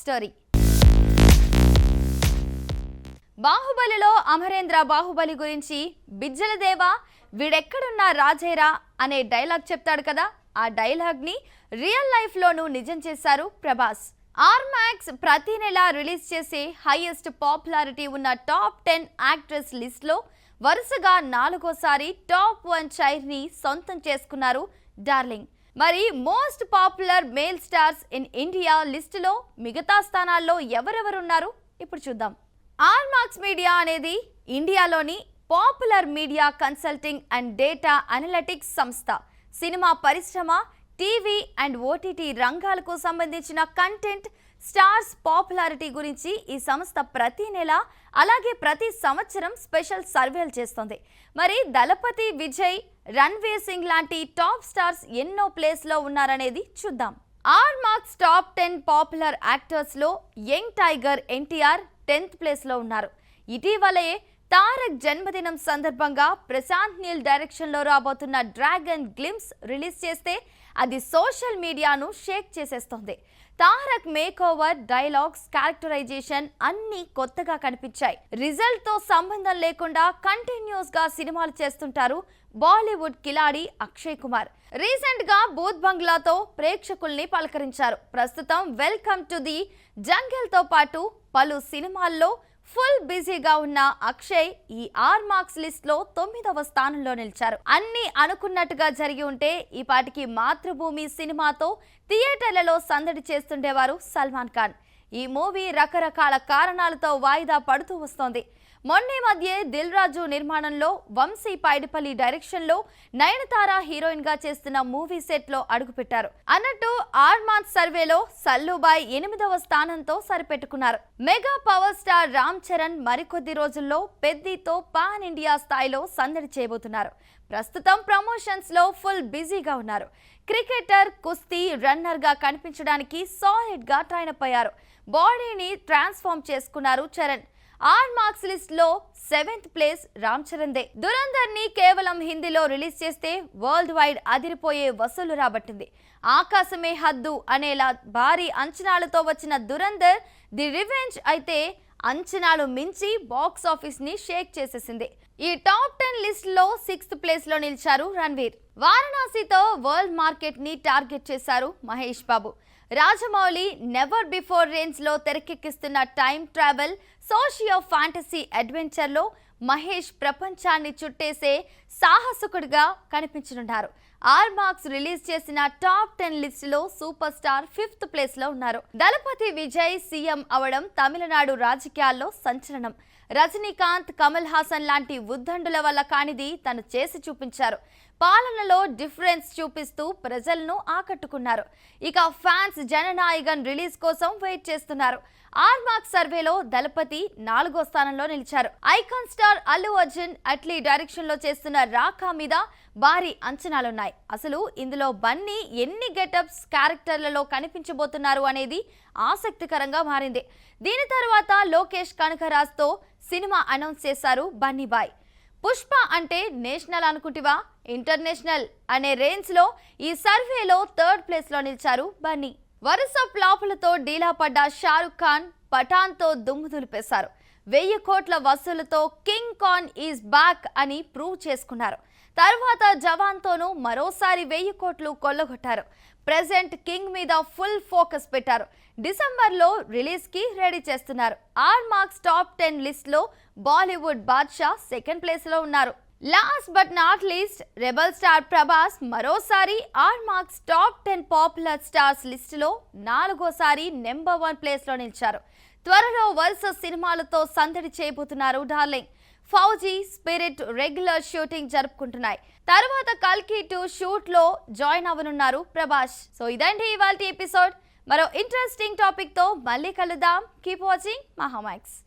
Story. బాహుబలిలో అమరేంద్ర బాహుబలి గురించి బిజ్జలదేవా వీడెక్కడున్నా రాజేరా అనే డైలాగ్ చెప్తాడు కదా, ఆ డైలాగ్ ని రియల్ లైఫ్ లోనూ నిజం చేశారు ప్రభాస్. ఆర్మాక్స్ ప్రతి నెల రిలీజ్ చేసే హైయెస్ట్ పాపులారిటీ ఉన్న టాప్ 10 యాక్ట్రెస్ లిస్ట్ లో వరుసగా 4వ టాప్ 1 చైర్ ని సొంతం చేసుకున్నారు డార్లింగ్. మరి most popular male stars in India లిస్టులో మిగతా స్థానాల్లో ఎవరెవరున్నారు ఇప్పుడు చూద్దాం. ఆర్మాక్స్ మీడియా అనేది ఇండియాలోని popular media consulting and data analytics సంస్థ. సినిమా పరిశ్రమ, టీవీ అండ్ ఓటీటీ రంగాలకు సంబంధించిన కంటెంట్, స్టార్స్ పాపులారిటీ గురించి ఈ సంస్థ ప్రతి నెల అలాగే ప్రతి సంవత్సరం స్పెషల్ సర్వేలు చేస్తుంది. మరి దళపతి విజయ్, రణ్వీర్ సింగ్ లాంటి టాప్ స్టార్స్ ఎన్నో ప్లేస్లో ఉన్నారనేది చూద్దాం. ఆర్మాక్స్ టాప్ 10 పాపులర్ యాక్టర్స్ లో యంగ్ టైగర్ ఎన్టీఆర్ 10th ప్లేస్లో ఉన్నారు. ఇటీవలే తారక్ జన్మదినం సందర్భంగా ప్రశాంత్ నీల్ డైరెక్షన్ లో రాబోతున్న డ్రాగన్ గ్లిమ్స్ రిలీజ్ చేస్తే అది సోషల్ మీడియాను షేక్ చేసేస్తోంది. Tarak makeover, dialogues, characterisation అన్ని కొత్తగా కనిపించాయి. రిజల్ట్ తో సంబంధం లేకుండా కంటిన్యూస్ గా సినిమాలు చేస్తుంటారు బాలీవుడ్ కిలాడి అక్షయ్ కుమార్. రీసెంట్ గా బూత్ బంగ్లాతో ప్రేక్షకుల్ని పలకరించారు. ప్రస్తుతం వెల్కమ్ టు ది జంగిల్ తో పాటు పలు సినిమాల్లో ఫుల్ బిజీగా ఉన్న అక్షయ్ ఈ ఆర్మాక్స్ లిస్ట్ లో 9వ స్థానంలో నిలిచారు. అన్ని అనుకున్నట్టుగా జరిగి ఉంటే ఈ పాటికి మాతృభూమి సినిమాతో థియేటర్లలో సందడి చేస్తుండేవారు సల్మాన్ ఖాన్. ఈ మూవీ రకరకాల కారణాలతో వాయిదా పడుతూ వస్తోంది. మొన్నే మధ్య దిల్ రాజు నిర్మాణంలో వంశీ పైడిపల్లి డైరెక్షన్ లో నయనతార హీరోయిన్ గా చేస్తున్న మూవీ సెట్ లో అడుగుపెట్టారు. అన్నట్టు ఆర్మాక్స్ సర్వేలో సల్లుబాయ్ 8వ స్థానంతో సరిపెట్టుకున్నారు. Mega power star Ram Charan మరికొద్ది రోజుల్లో పెద్దితో పాన్ ఇండియా స్థాయిలో సందడి చేయబోతున్నారు. ప్రస్తుతం ప్రమోషన్స్ లో ఫుల్ బిజీగా ఉన్నారు. క్రికెటర్, కుస్తీ, రన్నర్ గా కనిపించడానికి సాలిడ్ గా ట్రైన్ అప్ అయ్యారు. బాడీని ట్రాన్స్ఫార్మ్ చేసుకున్నారు చరణ్. ఆర్మాక్స్ లిస్ట్ లో 7th place Ram Charan they. Dhurandhar ని కేవలం హిందీలో రిలీజ్ చేస్తే వరల్డ్ వైడ్ అదిరిపోయే వసూలు రాబట్టింది. ఆకాశమే హద్దు అనేలా భారీ అంచనాలతో వచ్చిన దురంధర్ ది రివెంజ్ అయితే అంచనాలు మించి బాక్స్ ఆఫీస్ ని షేక్ చేసేసింది. ఈ టాప్ 10 లిస్ట్ లో 6th ప్లేస్ లో నిలిచారు రణ్వీర్. వారణాసితో వరల్డ్ మార్కెట్ ని టార్గెట్ చేశారు Mahesh Babu. Rajamouli never before range లో తెరకెక్కిస్తున్న time travel socio fantasy adventure లో మహేష్ ప్రపంచాన్ని చుట్టేసే సాహసకుడిగా కనిపించనున్నారు. ఆర్మాక్స్ రిలీజ్ చేసిన టాప్ 10 లిస్ట్ లో సూపర్ స్టార్ 5th ప్లేస్ లో ఉన్నారు. దళపతి విజయ్ సీఎం అవడం తమిళనాడు రాజకీయాల్లో సంచలనం. రజనీకాంత్, కమల్ హాసన్ లాంటి ఉద్దండుల వల్ల కానిది తను చేసి చూపించారు. పాలనలో డిఫరెన్స్ చూపిస్తూ ప్రజలను ఆకట్టుకున్నారు. ఇక ఫ్యాన్స్ జననాయగన్ రిలీజ్ కోసం వెయిట్ చేస్తున్నారు. ఆర్మాక్స్ సర్వేలో దళపతి 4వ స్థానంలో నిలిచారు. Icon star Allu Arjun Atlee direction లో చేస్తున్న రాఖా మీద భారీ అంచనాలున్నాయి. అసలు ఇందులో బన్నీ ఎన్ని గెటప్స్, క్యారెక్టర్లలో కనిపించబోతున్నారు అనేది ఆసక్తికరంగా మారింది. దీని తర్వాత లోకేష్ కనకరాజ్ తో సినిమా అనౌన్స్ చేశారు బన్నీ బాయ్. పుష్ప అంటే నేషనల్ అనుకుంటివా, ఇంటర్నేషనల్ అనే రేంజ్ లో ఈ సర్వేలో 3rd ప్లేస్ లో నిలిచారు బన్నీ. వరుస ఫ్లాపులతో డీలా పడ్డ షారుఖ్ ఖాన్ పఠాన్ తో దుమ్ము దులిపేశారు. 1000 కోట్ల వసూలుతో కింగ్ ఖాన్ ఈజ్ బ్యాక్ అని ప్రూవ్ చేసుకున్నారు. తర్వాత జవాన్ తోనూ మరోసారి 1000 కోట్లు కొల్లగొట్టారు. ప్రెజెంట్ కింగ్ మీద ఫుల్ ఫోకస్ పెట్టారు. డిసెంబర్లో రిలీజ్ కి రెడీ చేస్తున్నారు. ఆర్మాక్స్ టాప్ 10 లిస్ట్ లో బాలీవుడ్ బాద్షా 2nd ప్లేస్ లో ఉన్నారు. Last but not least rebel star Prabhas మరోసారి Ormax top 10 popular stars list లో 4వ నెంబర్ 1 ప్లేస్ లో నిలిచారు. త్వరలో వరుస సినిమాలతో సందడి చేయబోతున్నారు darling. Fauji, Spirit regular shooting జరుపుకుంటున్నాయి. తర్వాత కల్కి 2 షూట్ లో జాయిన్ అవ్వనున్నారు ప్రభాస్. సో ఇదండి ఇవాల్టి ఎపిసోడ్. మరో ఇంట్రెస్టింగ్ టాపిక్ తో మళ్ళీ కలుద్దాం. Keep watching Mahaa Max.